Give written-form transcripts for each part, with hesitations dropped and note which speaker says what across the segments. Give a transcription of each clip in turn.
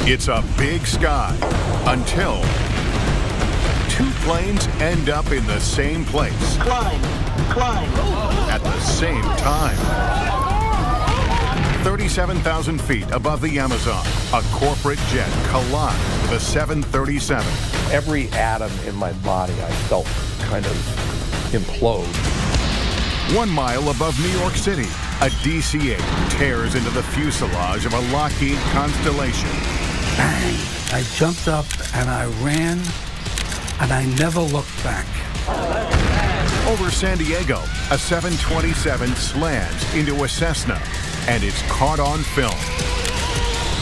Speaker 1: It's a big sky until two planes end up in the same place.
Speaker 2: Climb.
Speaker 1: At the same time. 37,000 feet above the Amazon, a corporate jet collides with a 737.
Speaker 3: Every atom in my body I felt kind of implode.
Speaker 1: 1 mile above New York City, a DC-8 tears into the fuselage of a Lockheed Constellation.
Speaker 4: Bang! I jumped up and I ran, and I never looked back.
Speaker 1: Over San Diego, a 727 slams into a Cessna, and it's caught on film.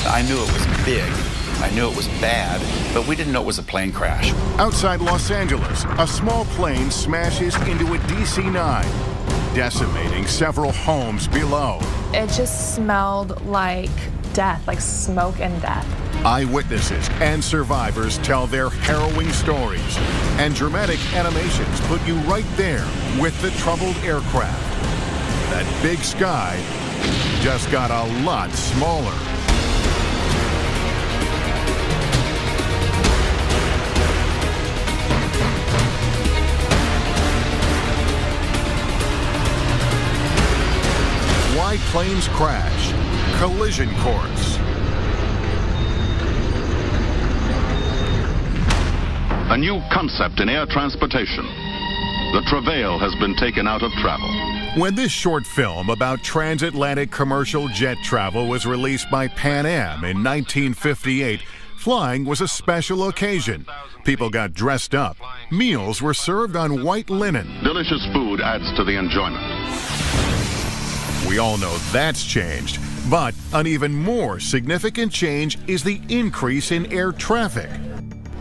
Speaker 5: I knew it was big, I knew it was bad, but we didn't know it was a plane crash.
Speaker 1: Outside Los Angeles, a small plane smashes into a DC-9, decimating several homes below.
Speaker 6: It just smelled like death, like smoke and death.
Speaker 1: Eyewitnesses and survivors tell their harrowing stories, and dramatic animations put you right there with the troubled aircraft. That big sky just got a lot smaller. Why planes crash. Collision course.
Speaker 7: A new concept in air transportation. The travail has been taken out of travel.
Speaker 1: When this short film about transatlantic commercial jet travel was released by Pan Am in 1958, flying was a special occasion. People got dressed up. Meals were served on white linen.
Speaker 7: Delicious food adds to the enjoyment.
Speaker 1: We all know that's changed, but an even more significant change is the increase in air traffic.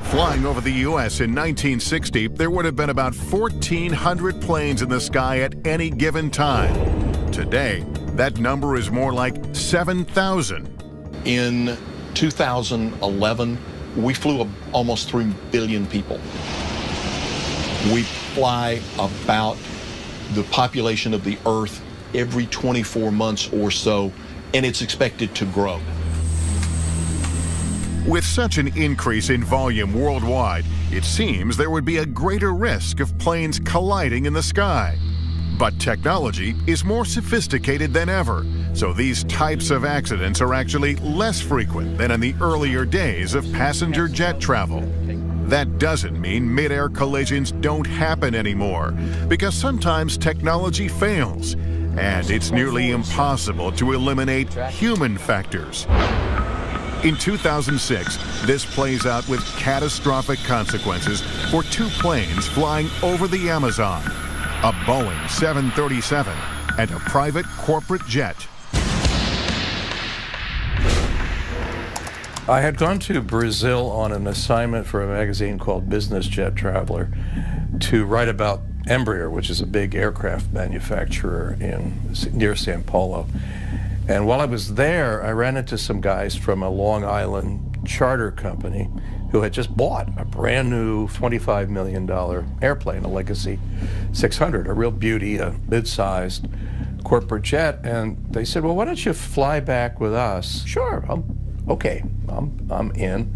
Speaker 1: Flying over the U.S. in 1960, there would have been about 1,400 planes in the sky at any given time. Today, that number is more like 7,000.
Speaker 8: In 2011, we flew almost 3 billion people. We fly about the population of the Earth every 24 months or so, and it's expected to grow.
Speaker 1: With such an increase in volume worldwide, it seems there would be a greater risk of planes colliding in the sky. But technology is more sophisticated than ever, so these types of accidents are actually less frequent than in the earlier days of passenger jet travel. That doesn't mean mid-air collisions don't happen anymore, because sometimes technology fails, and it's nearly impossible to eliminate human factors. In 2006, this plays out with catastrophic consequences for two planes flying over the Amazon, a Boeing 737 and a private corporate jet.
Speaker 3: I had gone to Brazil on an assignment for a magazine called Business Jet Traveler to write about Embraer, which is a big aircraft manufacturer near Sao Paulo. And while I was there, I ran into some guys from a Long Island charter company who had just bought a brand new $25 million airplane, a Legacy 600, a real beauty, a mid-sized corporate jet. And they said, well, why don't you fly back with us? Sure, okay, I'm in.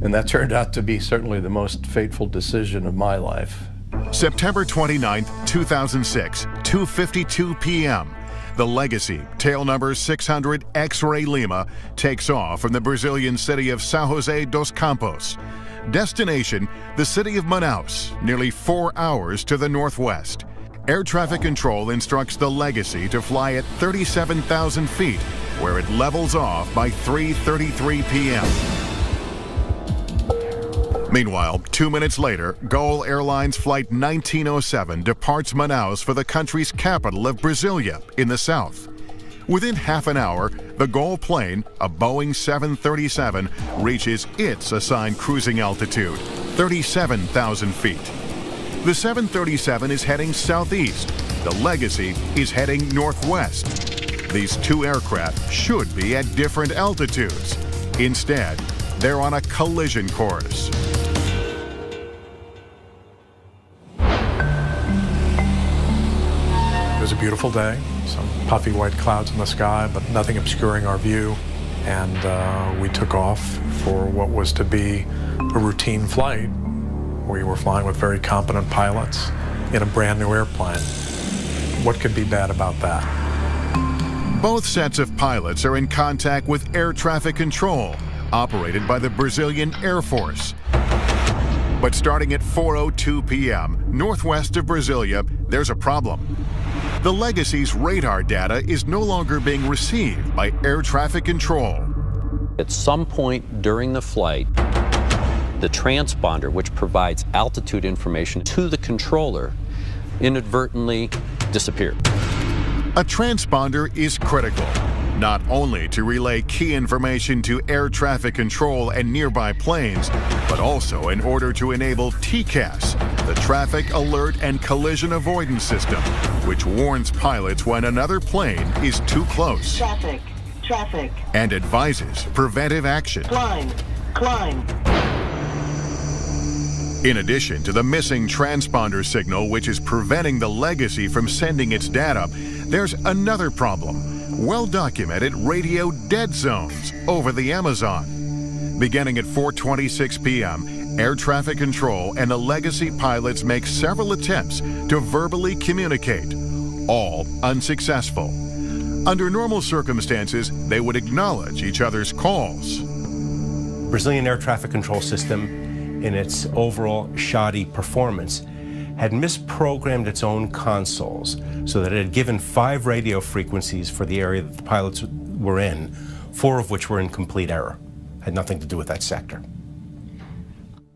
Speaker 3: And that turned out to be certainly the most fateful decision of my life.
Speaker 1: September 29, 2006, 2:52 p.m. The Legacy, tail number 600 X-Ray Lima, takes off from the Brazilian city of São José dos Campos. Destination, the city of Manaus, nearly 4 hours to the northwest. Air traffic control instructs the Legacy to fly at 37,000 feet, where it levels off by 3:33 p.m. Meanwhile, 2 minutes later, Gol Airlines Flight 1907 departs Manaus for the country's capital of Brasilia in the south. Within half an hour, the Gol plane, a Boeing 737, reaches its assigned cruising altitude, 37,000 feet. The 737 is heading southeast. The Legacy is heading northwest. These two aircraft should be at different altitudes. Instead, they're on a collision course.
Speaker 9: It was a beautiful day, some puffy white clouds in the sky, but nothing obscuring our view.
Speaker 2: and we took off for what was to be a routine flight. We were flying with very competent pilots in a brand new airplane. What could be bad about that?
Speaker 1: Both sets of pilots are in contact with air traffic control, operated by the Brazilian Air Force. But starting at 4:02 p.m. northwest of Brasilia, there's a problem. The Legacy's radar data is no longer being received by air traffic control.
Speaker 9: At some point during the flight, the transponder, which provides altitude information to the controller, inadvertently disappeared.
Speaker 1: A transponder is critical, not only to relay key information to air traffic control and nearby planes, but also in order to enable TCAS, the Traffic Alert and Collision Avoidance System, which warns pilots when another plane is too close.
Speaker 10: Traffic.
Speaker 1: And advises preventive action.
Speaker 10: Climb.
Speaker 1: In addition to the missing transponder signal, which is preventing the Legacy from sending its data, there's another problem: well-documented radio dead zones over the Amazon. Beginning at 4:26 p.m., air traffic control and the Legacy pilots make several attempts to verbally communicate, all unsuccessful. Under normal circumstances, they would acknowledge each other's calls.
Speaker 11: Brazilian air traffic control system, in its overall shoddy performance, had misprogrammed its own consoles so that it had given 5 radio frequencies for the area that the pilots were in, 4 of which were in complete error. Had nothing to do with that sector.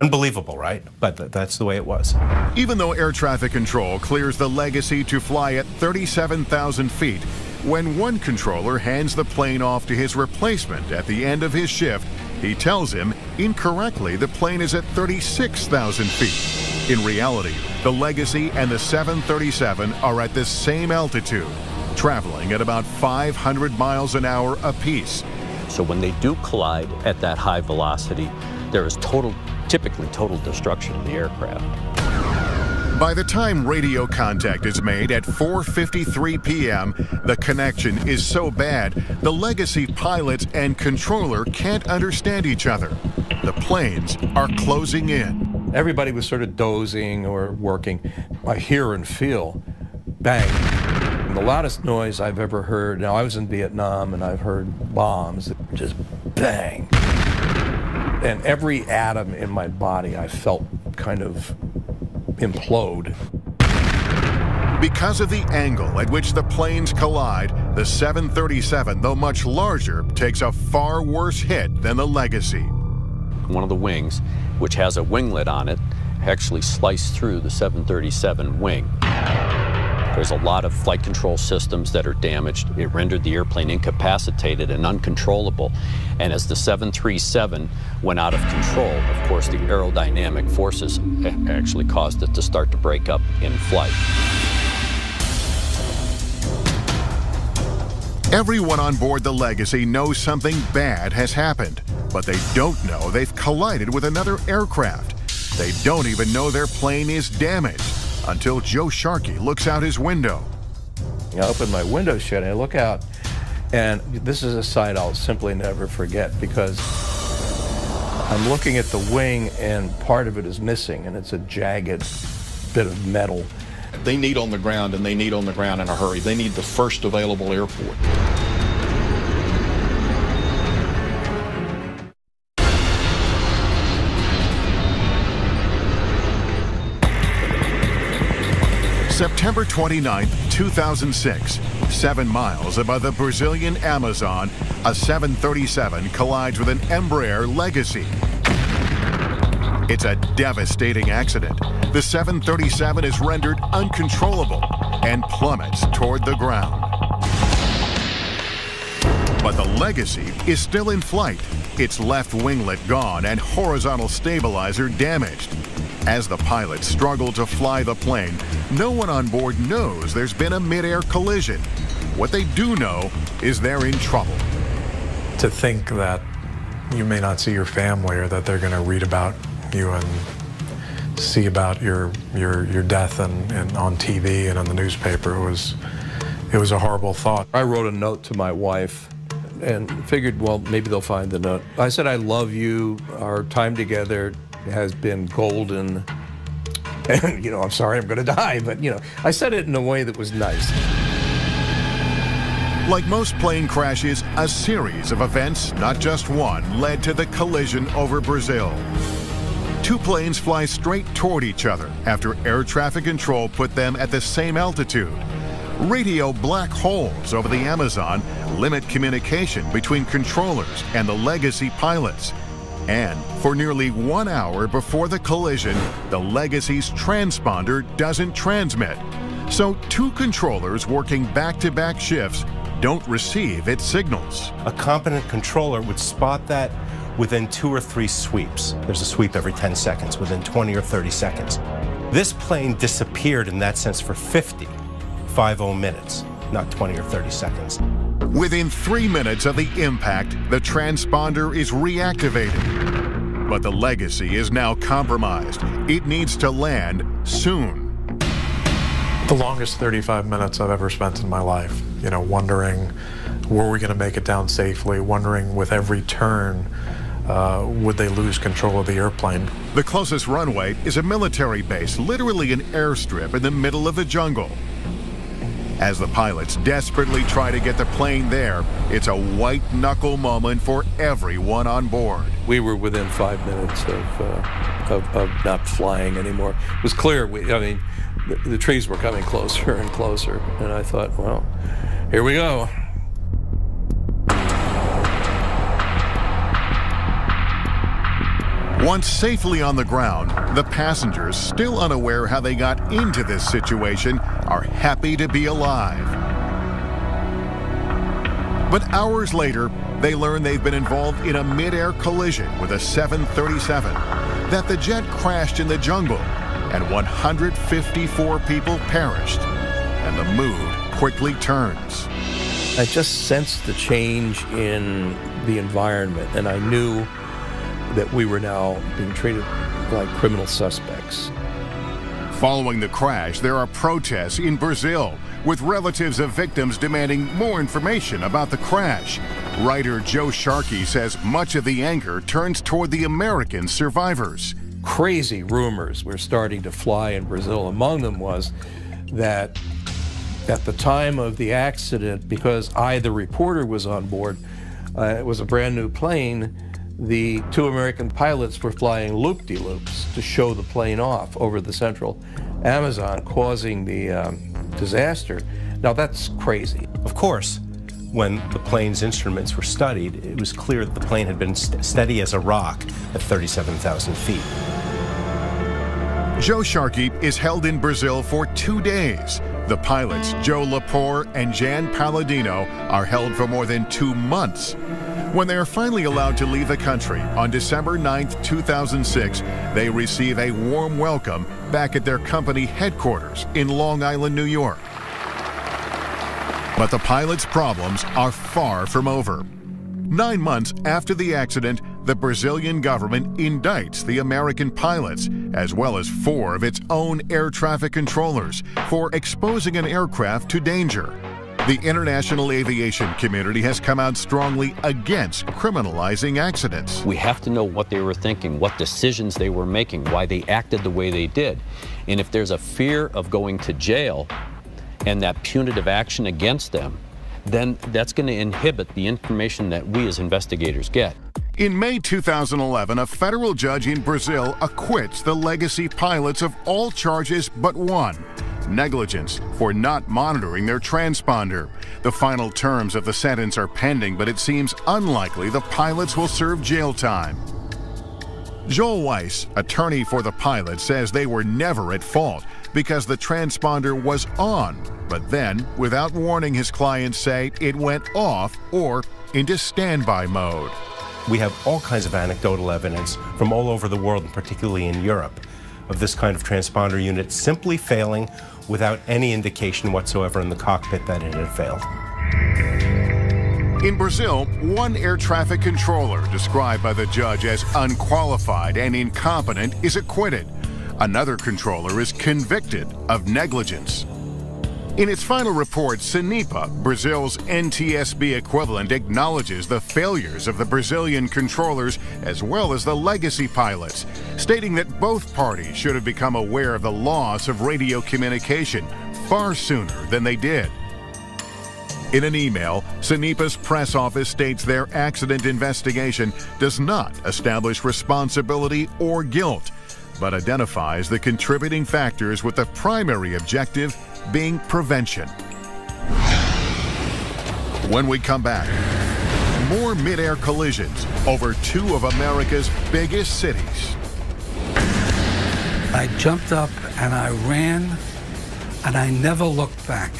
Speaker 11: Unbelievable, right? But that's the way it was.
Speaker 1: Even though air traffic control clears the Legacy to fly at 37,000 feet, when one controller hands the plane off to his replacement at the end of his shift, he tells him incorrectly the plane is at 36,000 feet. In reality, the Legacy and the 737 are at the same altitude, traveling at about 500 miles an hour apiece.
Speaker 9: So when they do collide at that high velocity, there is typically total destruction of the aircraft.
Speaker 1: By the time radio contact is made at 4:53 p.m., the connection is so bad, the Legacy pilots and controller can't understand each other. The planes are closing in.
Speaker 3: Everybody was sort of dozing or working. I hear and feel bang. And the loudest noise I've ever heard, now I was in Vietnam and I've heard bombs, just bang. And every atom in my body I felt kind of implode.
Speaker 1: Because of the angle at which the planes collide, the 737, though much larger, takes a far worse hit than the Legacy.
Speaker 9: One of the wings, which has a winglet on it, actually sliced through the 737 wing. There's a lot of flight control systems that are damaged. It rendered the airplane incapacitated and uncontrollable. And as the 737 went out of control, of course, the aerodynamic forces actually caused it to start to break up in flight.
Speaker 1: Everyone on board the Legacy knows something bad has happened, but they don't know they've collided with another aircraft. They don't even know their plane is damaged until Joe Sharkey looks out his window.
Speaker 3: I open my window shade and I look out, and this is a sight I'll simply never forget, because I'm looking at the wing and part of it is missing, and it's a jagged bit of metal.
Speaker 8: They need on the ground, and they need on the ground in a hurry. They need the first available airport.
Speaker 1: September 29, 2006, 7 miles above the Brazilian Amazon, a 737 collides with an Embraer Legacy. It's a devastating accident. The 737 is rendered uncontrollable and plummets toward the ground. But the Legacy is still in flight, its left winglet gone and horizontal stabilizer damaged. As the pilots struggle to fly the plane, no one on board knows there's been a mid-air collision. What they do know is they're in trouble.
Speaker 2: To think that you may not see your family, or that they're going to read about you and see about your death and on TV and on the newspaper, it was a horrible thought.
Speaker 3: I wrote a note to my wife and figured, well, maybe they'll find the note. I said, I love you. Our time together has been golden. And, you know, I'm sorry I'm going to die, but, you know, I said it in a way that was nice.
Speaker 1: Like most plane crashes, a series of events, not just one, led to the collision over Brazil. Two planes fly straight toward each other after air traffic control put them at the same altitude. Radio black holes over the Amazon limit communication between controllers and the legacy pilots. And for nearly 1 hour before the collision, the Legacy's transponder doesn't transmit. So two controllers working back-to-back shifts don't receive its signals.
Speaker 11: A competent controller would spot that within 2 or 3 sweeps. There's a sweep every 10 seconds, within 20 or 30 seconds. This plane disappeared in that sense for 50 minutes, not 20 or 30 seconds.
Speaker 1: Within 3 minutes of the impact, the transponder is reactivated. But the Legacy is now compromised. It needs to land soon.
Speaker 2: The longest 35 minutes I've ever spent in my life, you know, wondering, were we going to make it down safely, wondering with every turn, would they lose control of the airplane?
Speaker 1: The closest runway is a military base, literally an airstrip in the middle of the jungle. As the pilots desperately try to get the plane there, it's a white-knuckle moment for everyone on board.
Speaker 3: We were within 5 minutes of not flying anymore. It was clear, the trees were coming closer and closer, and I thought, well, here we go.
Speaker 1: Once safely on the ground, the passengers, still unaware how they got into this situation, are happy to be alive. But hours later, they learn they've been involved in a mid-air collision with a 737, that the jet crashed in the jungle, and 154 people perished, and the mood quickly turns.
Speaker 3: I just sensed the change in the environment, and I knew that we were now being treated like criminal suspects.
Speaker 1: Following the crash, there are protests in Brazil, with relatives of victims demanding more information about the crash. Writer Joe Sharkey says much of the anger turns toward the American survivors.
Speaker 3: Crazy rumors were starting to fly in Brazil. Among them was that at the time of the accident, because I, the reporter, was on board, it was a brand new plane, the two American pilots were flying loop-de-loops to show the plane off over the central Amazon, causing the disaster. Now that's crazy.
Speaker 11: Of course, when the plane's instruments were studied, it was clear that the plane had been steady as a rock at 37,000 feet.
Speaker 1: Joe Sharkey is held in Brazil for 2 days. The pilots, Joe Lepore and Jan Palladino, are held for more than 2 months. When they are finally allowed to leave the country on December 9th, 2006, they receive a warm welcome back at their company headquarters in Long Island, New York. But the pilots' problems are far from over. 9 months after the accident, the Brazilian government indicts the American pilots, as well as 4 of its own air traffic controllers, for exposing an aircraft to danger. The international aviation community has come out strongly against criminalizing accidents.
Speaker 9: We have to know what they were thinking, what decisions they were making, why they acted the way they did. And if there's a fear of going to jail and that punitive action against them, then that's going to inhibit the information that we as investigators get.
Speaker 1: In May 2011, a federal judge in Brazil acquits the Legacy pilots of all charges but one: negligence for not monitoring their transponder. The final terms of the sentence are pending, but it seems unlikely the pilots will serve jail time. Joel Weiss, attorney for the pilots, says they were never at fault because the transponder was on, but then, without warning, his clients say it went off or into standby mode.
Speaker 11: We have all kinds of anecdotal evidence from all over the world, and particularly in Europe, of this kind of transponder unit simply failing without any indication whatsoever in the cockpit that it had failed.
Speaker 1: In Brazil, one air traffic controller, described by the judge as unqualified and incompetent, is acquitted. Another controller is convicted of negligence. In its final report, SENIPA, Brazil's NTSB equivalent, acknowledges the failures of the Brazilian controllers as well as the legacy pilots, stating that both parties should have become aware of the loss of radio communication far sooner than they did. In an email, SENIPA's press office states their accident investigation does not establish responsibility or guilt, but identifies the contributing factors with the primary objective being prevention. When we come back, more mid-air collisions over two of America's biggest cities.
Speaker 4: I jumped up and I ran, and I never looked back.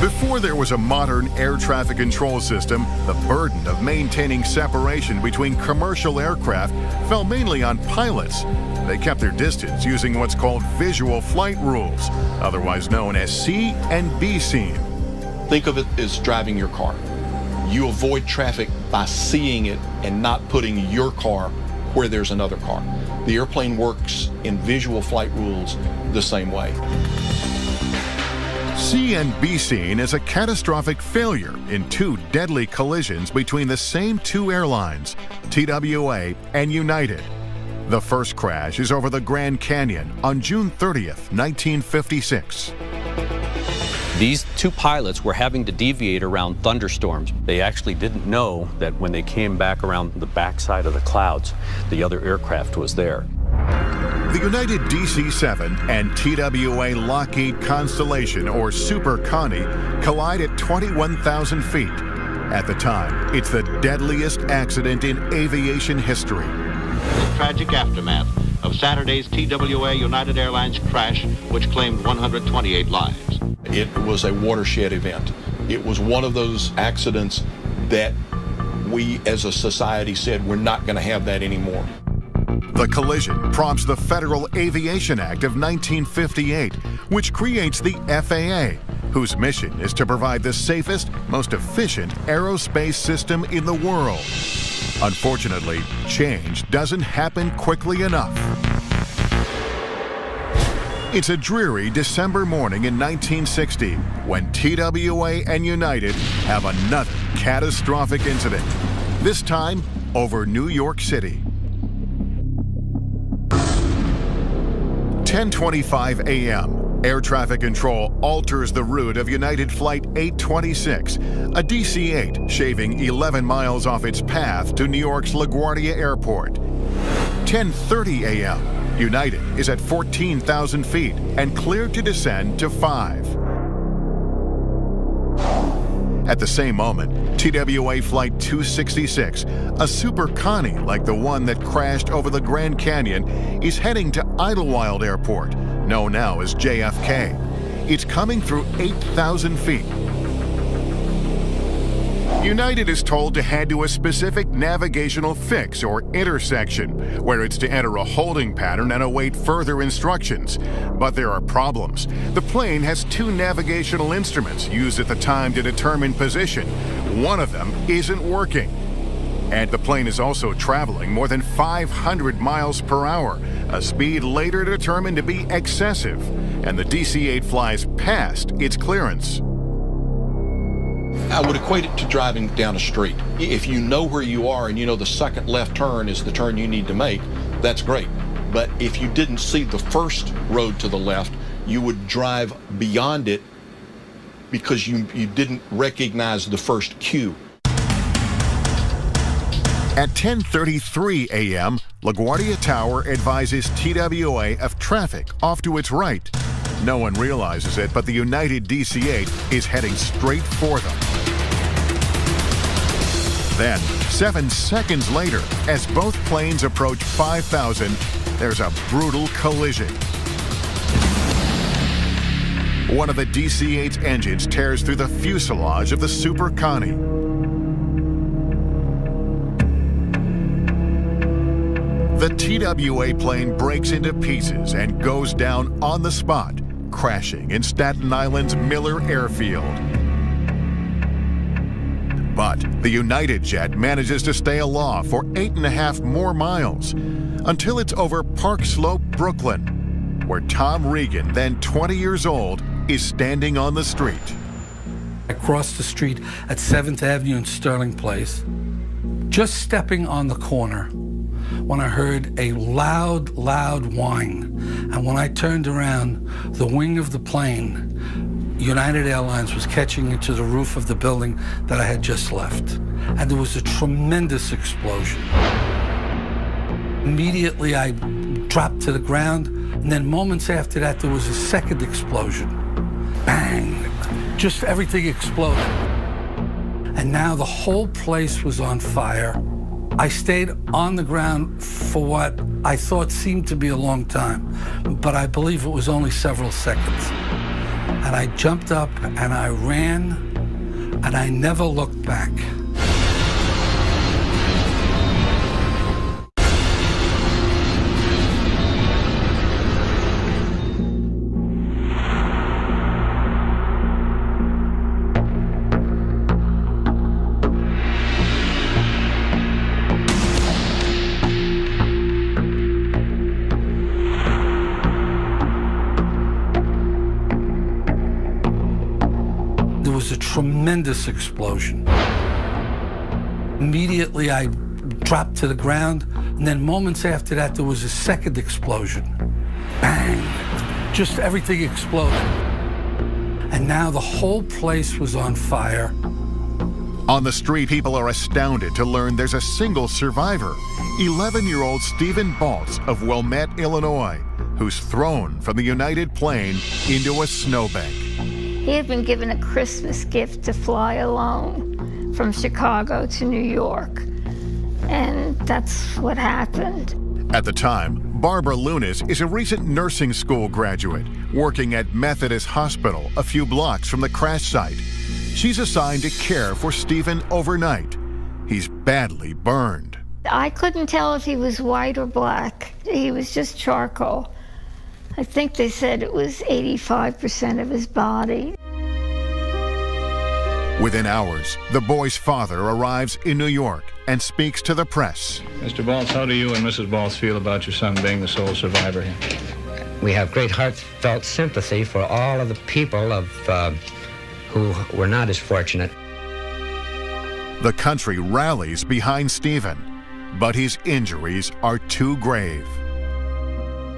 Speaker 1: Before there was a modern air traffic control system, the burden of maintaining separation between commercial aircraft fell mainly on pilots. They kept their distance using what's called visual flight rules, otherwise known as C and B scene.
Speaker 8: Think of it as driving your car. You avoid traffic by seeing it and not putting your car where there's another car. The airplane works in visual flight rules the same way.
Speaker 1: C and B scene is a catastrophic failure in two deadly collisions between the same two airlines, TWA and United. The first crash is over the Grand Canyon on June 30th, 1956.
Speaker 9: These two pilots were having to deviate around thunderstorms. They actually didn't know that when they came back around the backside of the clouds, the other aircraft was there.
Speaker 1: The United DC-7 and TWA Lockheed Constellation, or Super Connie, collide at 21,000 feet. At the time, it's the deadliest accident in aviation history.
Speaker 10: The tragic aftermath of Saturday's TWA United Airlines crash, which claimed 128 lives.
Speaker 8: It was a watershed event. It was one of those accidents that we as a society said we're not going to have that anymore.
Speaker 1: The collision prompts the Federal Aviation Act of 1958, which creates the FAA, whose mission is to provide the safest, most efficient aerospace system in the world. Unfortunately, change doesn't happen quickly enough. It's a dreary December morning in 1960 when TWA and United have another catastrophic incident, this time over New York City. 10:25 a.m. Air traffic control alters the route of United Flight 826, a DC-8 shaving 11 miles off its path to New York's LaGuardia Airport. 10:30 a.m. United is at 14,000 feet and cleared to descend to 5. At the same moment, TWA Flight 266, a Super Connie like the one that crashed over the Grand Canyon, is heading to Idlewild Airport, known now as JFK. It's coming through 8,000 feet. United is told to head to a specific navigational fix or intersection, where it's to enter a holding pattern and await further instructions. But there are problems. The plane has two navigational instruments used at the time to determine position. One of them isn't working. And the plane is also traveling more than 500 miles per hour, a speed later determined to be excessive. And the DC-8 flies past its clearance.
Speaker 8: I would equate it to driving down a street. If you know where you are and you know the second left turn is the turn you need to make, that's great. But if you didn't see the first road to the left, you would drive beyond it because you didn't recognize the first cue.
Speaker 1: At 10:33 a.m., LaGuardia Tower advises TWA of traffic off to its right. No one realizes it, but the United DC-8 is heading straight for them. Then, 7 seconds later, as both planes approach 5,000, there's a brutal collision. One of the DC-8's engines tears through the fuselage of the Super Connie. The TWA plane breaks into pieces and goes down on the spot, crashing in Staten Island's Miller Airfield. But the United jet manages to stay aloft for 8.5 more miles until it's over Park Slope, Brooklyn, where Tom Regan, then 20 years old, is standing on the street.
Speaker 4: I crossed the street at 7th Avenue and Sterling Place, just stepping on the corner, when I heard a loud, loud whine. And when I turned around, the wing of the plane, United Airlines, was catching into the roof of the building that I had just left. And there was a tremendous explosion. Immediately, I dropped to the ground, and then moments after that, there was a second explosion. Bang! Just everything exploded. And now the whole place was on fire. I stayed on the ground for what I thought seemed to be a long time, but I believe it was only several seconds. And I jumped up and I ran, and I never looked back. Tremendous explosion. Immediately, I dropped to the ground, and then moments after that, there was a second explosion. Bang! Just everything exploded. And now the whole place was on fire.
Speaker 1: On the street, people are astounded to learn there's a single survivor, 11-year-old Stephen Baltz of Wilmette, Illinois, who's thrown from the United plane into a snowbank.
Speaker 12: He had been given a Christmas gift to fly alone from Chicago to New York, and that's what happened.
Speaker 1: At the time, Barbara Lunis is a recent nursing school graduate working at Methodist Hospital a few blocks from the crash site. She's assigned to care for Stephen overnight. He's badly burned.
Speaker 12: I couldn't tell if he was white or black. He was just charcoal. I think they said it was 85% of his body.
Speaker 1: Within hours, the boy's father arrives in New York and speaks to the press.
Speaker 13: Mr. Baltz, how do you and Mrs. Baltz feel about your son being the sole survivor here?
Speaker 14: We have great heartfelt sympathy for all of the people who were not as fortunate.
Speaker 1: The country rallies behind Stephen, but his injuries are too grave.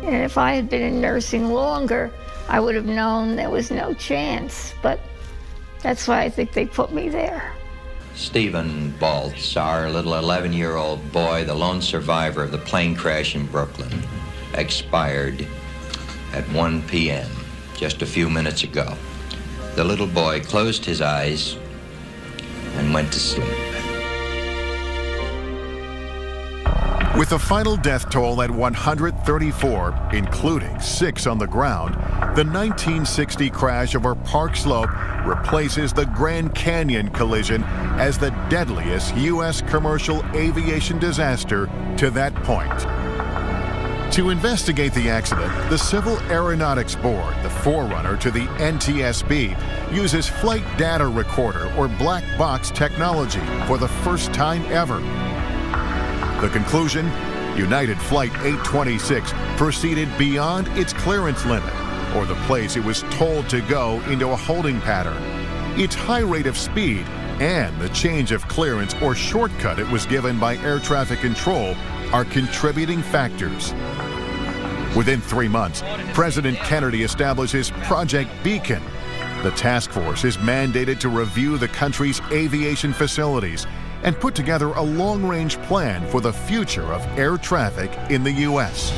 Speaker 12: And if I had been in nursing longer, I would have known there was no chance, but that's why I think they put me there.
Speaker 15: Stephen Baltz, our little 11-year-old boy, the lone survivor of the plane crash in Brooklyn, expired at 1 p.m., just a few minutes ago. The little boy closed his eyes and went to sleep.
Speaker 1: With the final death toll at 134, including 6 on the ground, the 1960 crash over Park Slope replaces the Grand Canyon collision as the deadliest U.S. commercial aviation disaster to that point. To investigate the accident, the Civil Aeronautics Board, the forerunner to the NTSB, uses flight data recorder or black box technology for the first time ever. The conclusion? United Flight 826 proceeded beyond its clearance limit, or the place it was told to go, into a holding pattern. Its high rate of speed and the change of clearance or shortcut it was given by air traffic control are contributing factors. Within 3 months, President Kennedy establishes Project Beacon. The task force is mandated to review the country's aviation facilities and put together a long-range plan for the future of air traffic in the U.S.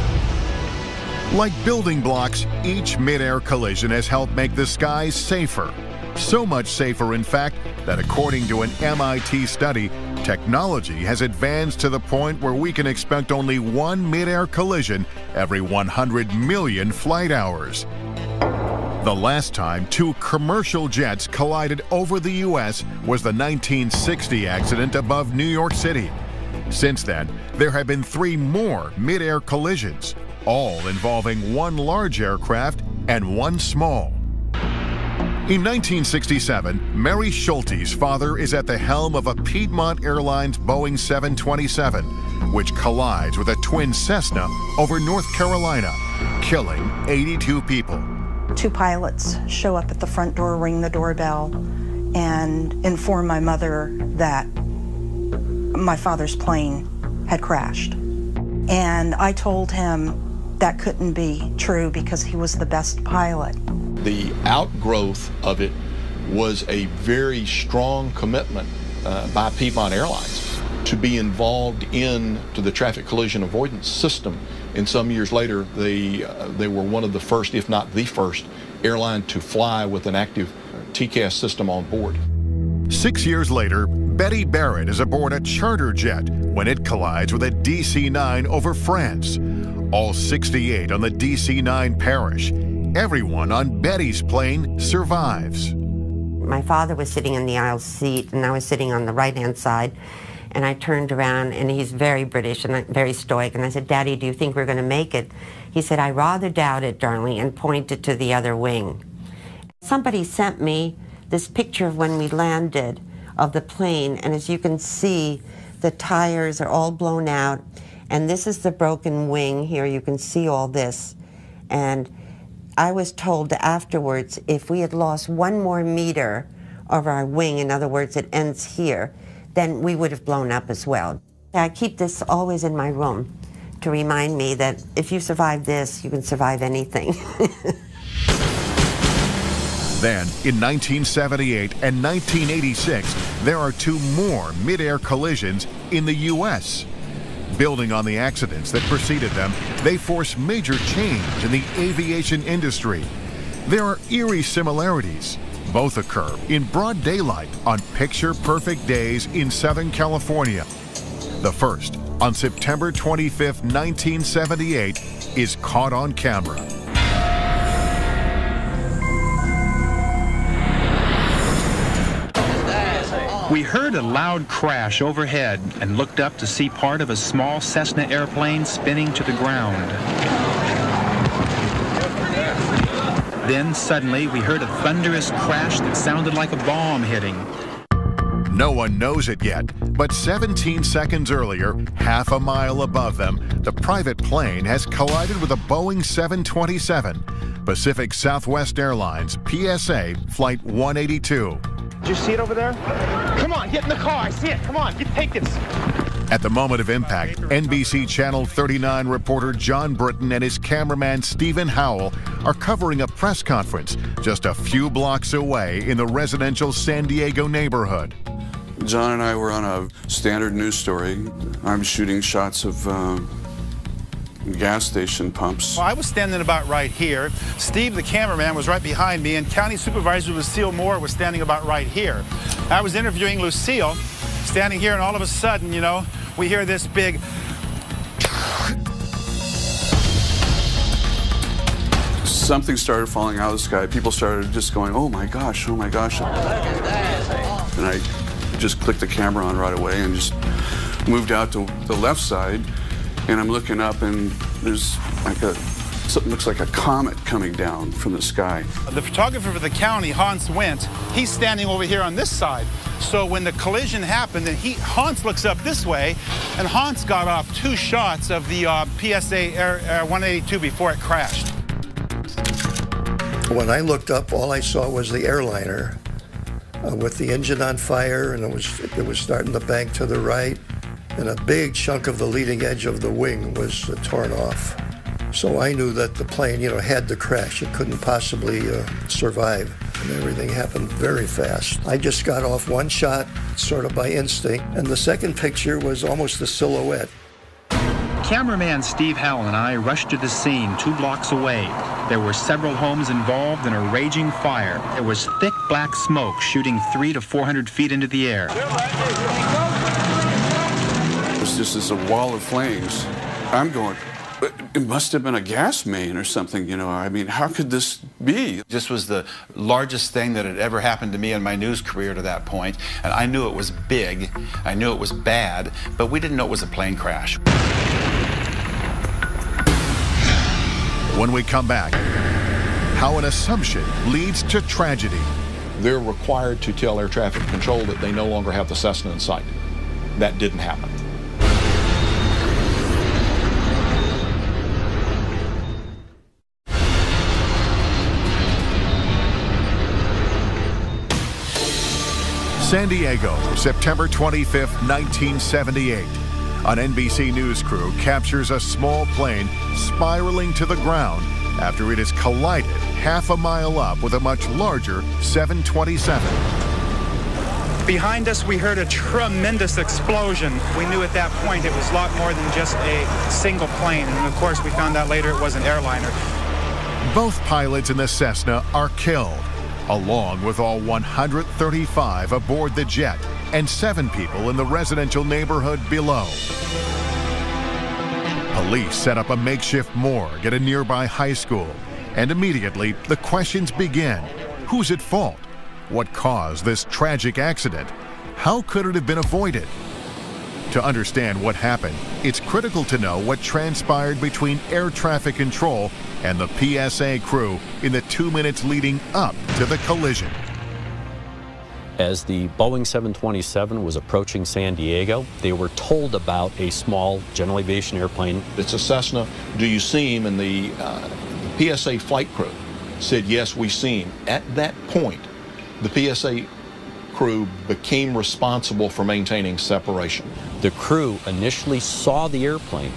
Speaker 1: Like building blocks, each mid-air collision has helped make the skies safer. So much safer, in fact, that according to an MIT study, technology has advanced to the point where we can expect only one mid-air collision every 100 million flight hours. The last time 2 commercial jets collided over the U.S. was the 1960 accident above New York City. Since then, there have been 3 more mid-air collisions, all involving 1 large aircraft and 1 small. In 1967, Mary Schulte's father is at the helm of a Piedmont Airlines Boeing 727, which collides with a twin Cessna over North Carolina, killing 82 people.
Speaker 16: 2 pilots show up at the front door, ring the doorbell, and inform my mother that my father's plane had crashed. And I told him that couldn't be true because he was the best pilot.
Speaker 8: The outgrowth of it was a very strong commitment by Piedmont Airlines to be involved into the traffic collision avoidance system. And some years later, they were one of the first, if not the first, airline to fly with an active TCAS system on board.
Speaker 1: 6 years later, Betty Barrett is aboard a charter jet when it collides with a DC-9 over France. All 68 on the DC-9 perish. Everyone on Betty's plane survives.
Speaker 17: My father was sitting in the aisle seat, and I was sitting on the right-hand side, and I turned around, and he's very British and very stoic, and I said, "Daddy, do you think we're going to make it?" He said, "I rather doubt it, darling," and pointed to the other wing. Somebody sent me this picture of when we landed of the plane, and as you can see, the tires are all blown out, and this is the broken wing here. You can see all this, and I was told afterwards if we had lost 1 more meter of our wing, in other words, it ends here, then we would have blown up as well. I keep this always in my room to remind me that if you survive this, you can survive anything.
Speaker 1: Then, in 1978 and 1986, there are 2 more mid-air collisions in the U.S. Building on the accidents that preceded them, they force major change in the aviation industry. There are eerie similarities. Both occur in broad daylight on picture-perfect days in Southern California. The first, on September 25, 1978, is caught on camera.
Speaker 18: We heard a loud crash overhead and looked up to see part of a small Cessna airplane spinning to the ground. Then suddenly we heard a thunderous crash that sounded like a bomb hitting.
Speaker 1: No one knows it yet, but 17 seconds earlier, half a mile above them, the private plane has collided with a Boeing 727, Pacific Southwest Airlines, PSA, Flight 182.
Speaker 19: Did you see it over there? Come on, get in the car. I see it. Come on, take this.
Speaker 1: At the moment of impact, NBC Channel 39 reporter John Britton and his cameraman Stephen Howell are covering a press conference just a few blocks away in the residential San Diego neighborhood.
Speaker 20: John and I were on a standard news story. I'm shooting shots of gas station pumps.
Speaker 19: Well, I was standing about right here. Steve, the cameraman, was right behind me, and County Supervisor Lucille Moore was standing about right here. I was interviewing Lucille, standing here, and all of a sudden, you know, we hear this big...
Speaker 20: Something started falling out of the sky. People started just going, oh my gosh, oh my gosh. And I just clicked the camera on right away and just moved out to the left side. And I'm looking up, and there's like something looks like a comet coming down from the sky.
Speaker 19: The photographer for the county, Hans Wendt, he's standing over here on this side. So when the collision happened, then Hans looks up this way, and Hans got off 2 shots of the PSA Air 182 before it crashed.
Speaker 21: When I looked up, all I saw was the airliner with the engine on fire, and it was starting to bank to the right. And a big chunk of the leading edge of the wing was torn off. So I knew that the plane, you know, had to crash. It couldn't possibly survive. And everything happened very fast. I just got off 1 shot, sort of by instinct, and the second picture was almost a silhouette.
Speaker 18: Cameraman Steve Howell and I rushed to the scene 2 blocks away. There were several homes involved in a raging fire. There was thick black smoke shooting 300 to 400 feet into the air.
Speaker 20: It's just as a wall of flames. I'm going, it must have been a gas main or something, you know. I mean, how could this be?
Speaker 5: This was the largest thing that had ever happened to me in my news career to that point, and I knew it was big, I knew it was bad, but we didn't know it was a plane crash.
Speaker 1: When we come back, how an assumption leads to tragedy.
Speaker 8: They're required to tell air traffic control that they no longer have the Cessna in sight. That didn't happen.
Speaker 1: San Diego, September 25, 1978. An NBC News crew captures a small plane spiraling to the ground after it has collided half a mile up with a much larger 727.
Speaker 19: Behind us, we heard a tremendous explosion. We knew at that point it was a lot more than just a single plane. And of course, we found out later it was an airliner.
Speaker 1: Both pilots in the Cessna are killed, along with all 135 aboard the jet and 7 people in the residential neighborhood below. Police set up a makeshift morgue at a nearby high school, and immediately the questions begin. Who's at fault? What caused this tragic accident? How could it have been avoided? To understand what happened, it's critical to know what transpired between air traffic control and the PSA crew in the 2 minutes leading up to the collision.
Speaker 9: As the Boeing 727 was approaching San Diego, they were told about a small general aviation airplane.
Speaker 8: It's a Cessna. Do you see him? And the PSA flight crew said, yes, we see him. At that point, the PSA crew became responsible for maintaining separation.
Speaker 9: The crew initially saw the airplane,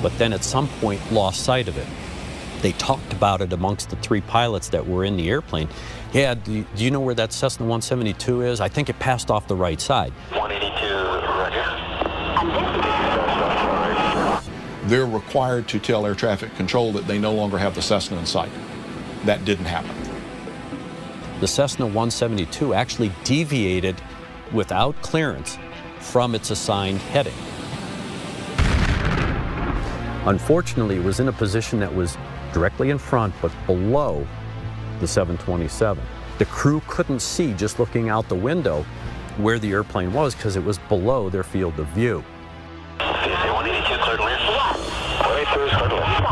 Speaker 9: but then at some point lost sight of it. They talked about it amongst the 3 pilots that were in the airplane. Yeah, do you know where that Cessna 172 is? I think it passed off the right side.
Speaker 10: 182, roger.
Speaker 8: They're required to tell air traffic control that they no longer have the Cessna in sight. That didn't happen.
Speaker 9: The Cessna 172 actually deviated without clearance from its assigned heading. Unfortunately, it was in a position that was directly in front but below the 727. The crew couldn't see, just looking out the window, where the airplane was because it was below their field of view.
Speaker 10: PSA 182 cleared to land. 182 is cleared to land.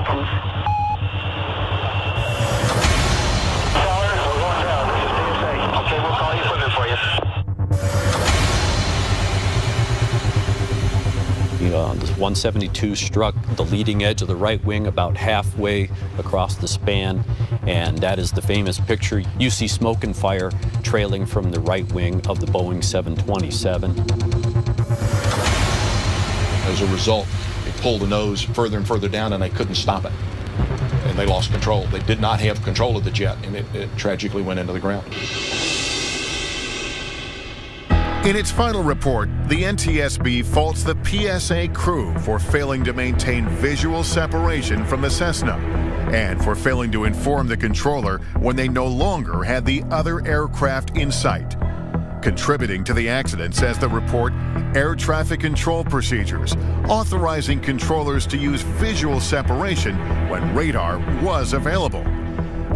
Speaker 10: Caller, we're going down. This is PSA. Okay, we'll call you equipment for you.
Speaker 9: This 172 struck the leading edge of the right wing about halfway across the span, and that is the famous picture. You see smoke and fire trailing from the right wing of the Boeing 727.
Speaker 8: As a result, it pulled the nose further and further down, and they couldn't stop it. And they lost control. They did not have control of the jet, and it tragically went into the ground.
Speaker 1: In its final report, the NTSB faults the PSA crew for failing to maintain visual separation from the Cessna and for failing to inform the controller when they no longer had the other aircraft in sight. Contributing to the accident, says the report, air traffic control procedures, authorizing controllers to use visual separation when radar was available.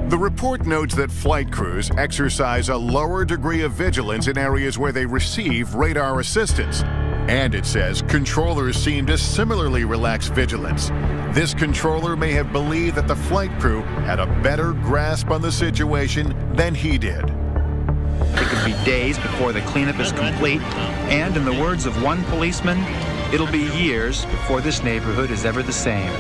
Speaker 1: The report notes that flight crews exercise a lower degree of vigilance in areas where they receive radar assistance. And it says controllers seem to similarly relax vigilance. This controller may have believed that the flight crew had a better grasp on the situation than he did.
Speaker 18: It could be days before the cleanup is complete, and in the words of one policeman, it'll be years before this neighborhood is ever the same.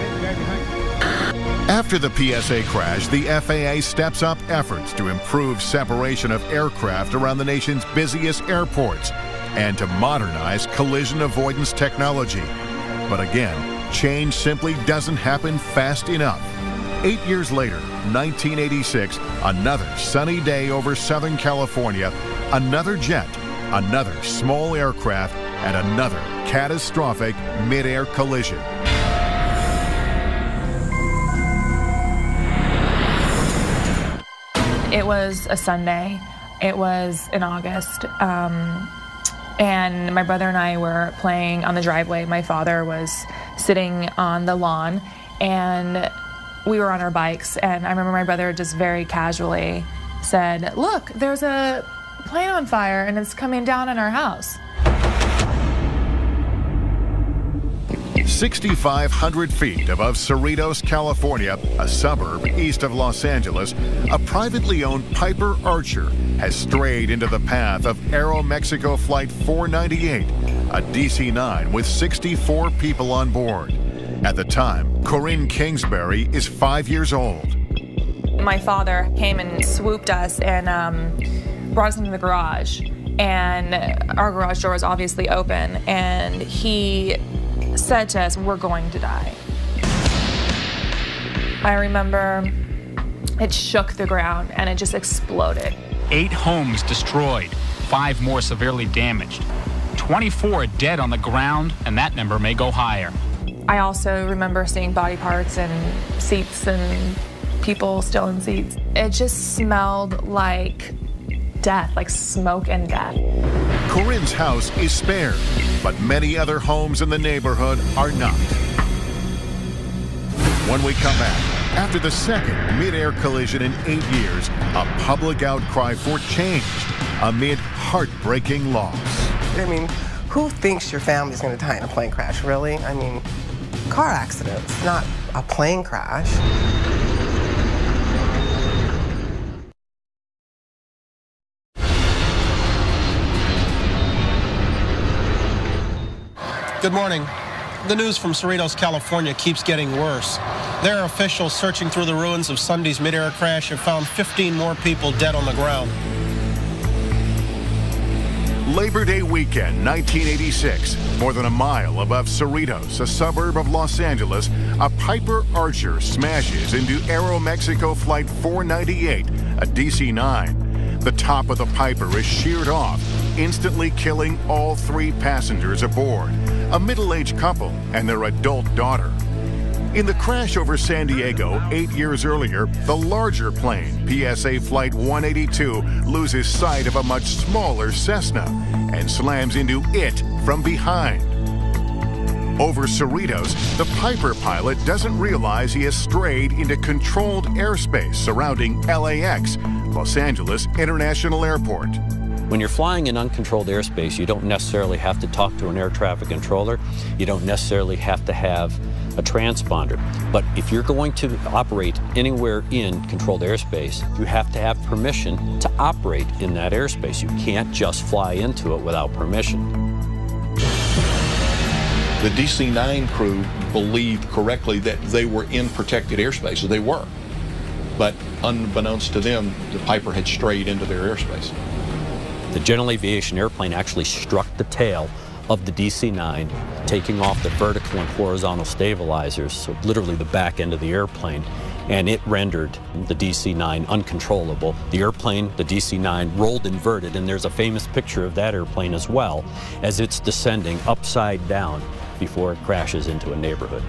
Speaker 1: After the PSA crash, the FAA steps up efforts to improve separation of aircraft around the nation's busiest airports and to modernize collision avoidance technology. But again, change simply doesn't happen fast enough. 8 years later, 1986, another sunny day over Southern California, another jet, another small aircraft, and another catastrophic mid-air collision.
Speaker 6: It was a Sunday. It was in August. And my brother and I were playing on the driveway. My father was sitting on the lawn, and we were on our bikes. And I remember my brother just very casually said, "Look, there's a plane on fire, and it's coming down on our house."
Speaker 1: 6,500 feet above Cerritos, California, a suburb east of Los Angeles, a privately owned Piper Archer has strayed into the path of Aeromexico Flight 498, a DC-9 with 64 people on board. At the time, Corinne Kingsbury is 5 years old.
Speaker 6: My father came and swooped us and brought us into the garage. And our garage door was obviously open. And he said to us, "We're going to die." I remember it shook the ground and it just exploded.
Speaker 18: 8 homes destroyed, 5 more severely damaged. 24 dead on the ground, and that number may go higher.
Speaker 6: I also remember seeing body parts and seats and people still in seats. It just smelled like death, like smoke and death.
Speaker 1: Corinne's house is spared, but many other homes in the neighborhood are not. When we come back, after the second mid-air collision in 8 years, a public outcry for change amid heartbreaking loss.
Speaker 7: I mean, who thinks your family's going to die in a plane crash, really? I mean, car accidents, not a plane crash.
Speaker 22: Good morning. The news from Cerritos, California keeps getting worse. There are officials searching through the ruins of Sunday's mid-air crash have found 15 more people dead on the ground.
Speaker 1: Labor Day weekend, 1986. More than a mile above Cerritos, a suburb of Los Angeles, a Piper Archer smashes into Aeromexico Flight 498, a DC-9. The top of the Piper is sheared off, instantly killing all 3 passengers aboard, a middle-aged couple and their adult daughter. In the crash over San Diego 8 years earlier, the larger plane, PSA Flight 182, loses sight of a much smaller Cessna and slams into it from behind. Over Cerritos, the Piper pilot doesn't realize he has strayed into controlled airspace surrounding LAX, Los Angeles International Airport.
Speaker 9: When you're flying in uncontrolled airspace, you don't necessarily have to talk to an air traffic controller. You don't necessarily have to have a transponder. But if you're going to operate anywhere in controlled airspace, you have to have permission to operate in that airspace. You can't just fly into it without permission.
Speaker 8: The DC-9 crew believed correctly that they were in protected airspace. They were. But unbeknownst to them, the Piper had strayed into their airspace.
Speaker 9: The general aviation airplane actually struck the tail of the DC-9, taking off the vertical and horizontal stabilizers, so literally the back end of the airplane, and it rendered the DC-9 uncontrollable. The airplane, the DC-9, rolled inverted, and there's a famous picture of that airplane as well as it's descending upside down before it crashes into a neighborhood.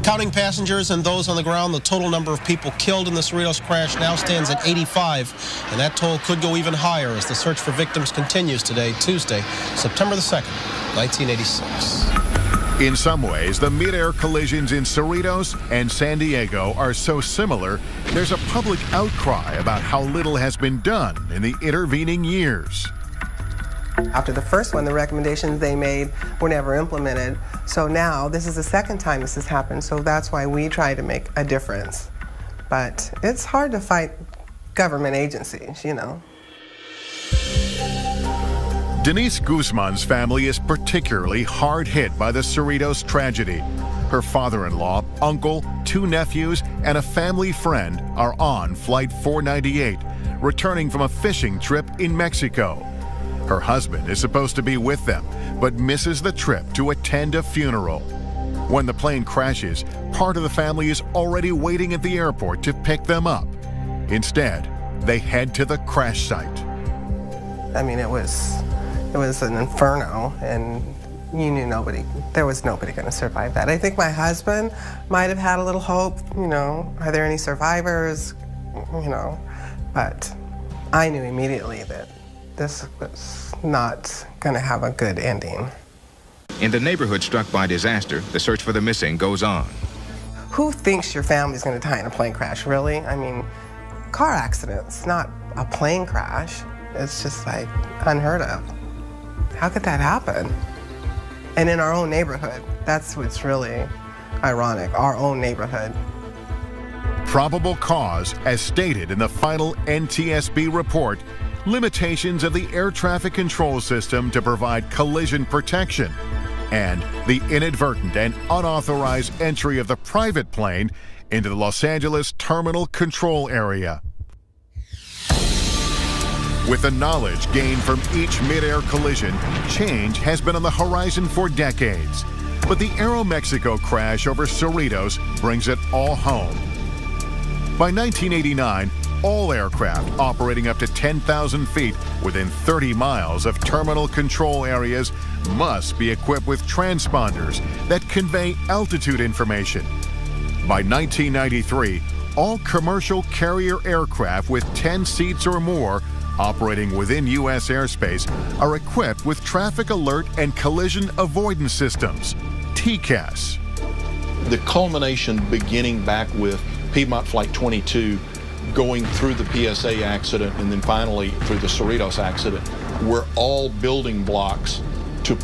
Speaker 22: Counting passengers and those on the ground, the total number of people killed in the Cerritos crash now stands at 85, and that toll could go even higher as the search for victims continues today, Tuesday, September the 2nd, 1986.
Speaker 1: In some ways, the mid-air collisions in Cerritos and San Diego are so similar, there's a public outcry about how little has been done in the intervening years.
Speaker 7: After the first one, the recommendations they made were never implemented. So now, this is the second time this has happened, so that's why we try to make a difference. But it's hard to fight government agencies, you know.
Speaker 1: Denise Guzman's family is particularly hard hit by the Cerritos tragedy. Her father-in-law, uncle, 2 nephews, and a family friend are on Flight 498, returning from a fishing trip in Mexico. Her husband is supposed to be with them, but misses the trip to attend a funeral. When the plane crashes, part of the family is already waiting at the airport to pick them up. Instead, they head to the crash site.
Speaker 7: I mean, it was an inferno, and you knew there was nobody going to survive that. I think my husband might have had a little hope, you know, are there any survivors, you know, but I knew immediately that this was not going to have a good ending.
Speaker 23: In the neighborhood struck by disaster, the search for the missing goes on.
Speaker 7: Who thinks your family's going to die in a plane crash, really? I mean, car accidents, not a plane crash. It's just like unheard of. How could that happen? And in our own neighborhood. That's what's really ironic, our own neighborhood.
Speaker 1: Probable cause, as stated in the final NTSB report, limitations of the air traffic control system to provide collision protection, and the inadvertent and unauthorized entry of the private plane into the Los Angeles terminal control area. With the knowledge gained from each mid-air collision, change has been on the horizon for decades. But the Aeromexico crash over Cerritos brings it all home. By 1989, all aircraft operating up to 10,000 feet within 30 miles of terminal control areas must be equipped with transponders that convey altitude information. By 1993, all commercial carrier aircraft with 10 seats or more operating within U.S. airspace are equipped with traffic alert and collision avoidance systems, TCAS.
Speaker 8: The culmination beginning back with Piedmont Flight 22 going through the PSA accident and then finally through the Cerritos accident were all building blocks to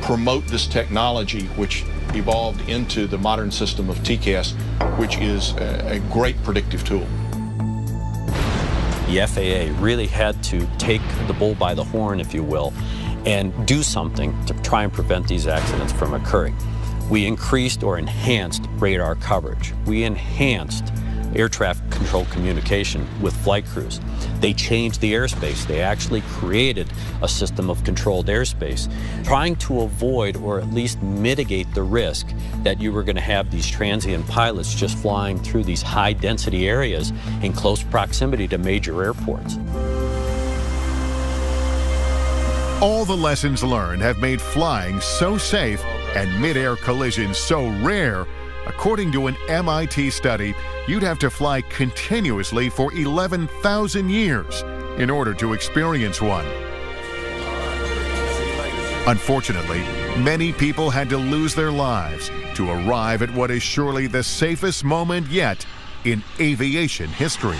Speaker 8: promote this technology, which evolved into the modern system of TCAS, which is a great predictive tool.
Speaker 9: The FAA really had to take the bull by the horn, if you will, and do something to try and prevent these accidents from occurring. We increased or enhanced radar coverage. We enhanced air traffic control communication with flight crews. They changed the airspace. They actually created a system of controlled airspace, trying to avoid or at least mitigate the risk that you were going to have these transient pilots just flying through these high-density areas in close proximity to major airports.
Speaker 1: All the lessons learned have made flying so safe and mid-air collisions so rare. According to an MIT study, you'd have to fly continuously for 11,000 years in order to experience one. Unfortunately, many people had to lose their lives to arrive at what is surely the safest moment yet in aviation history.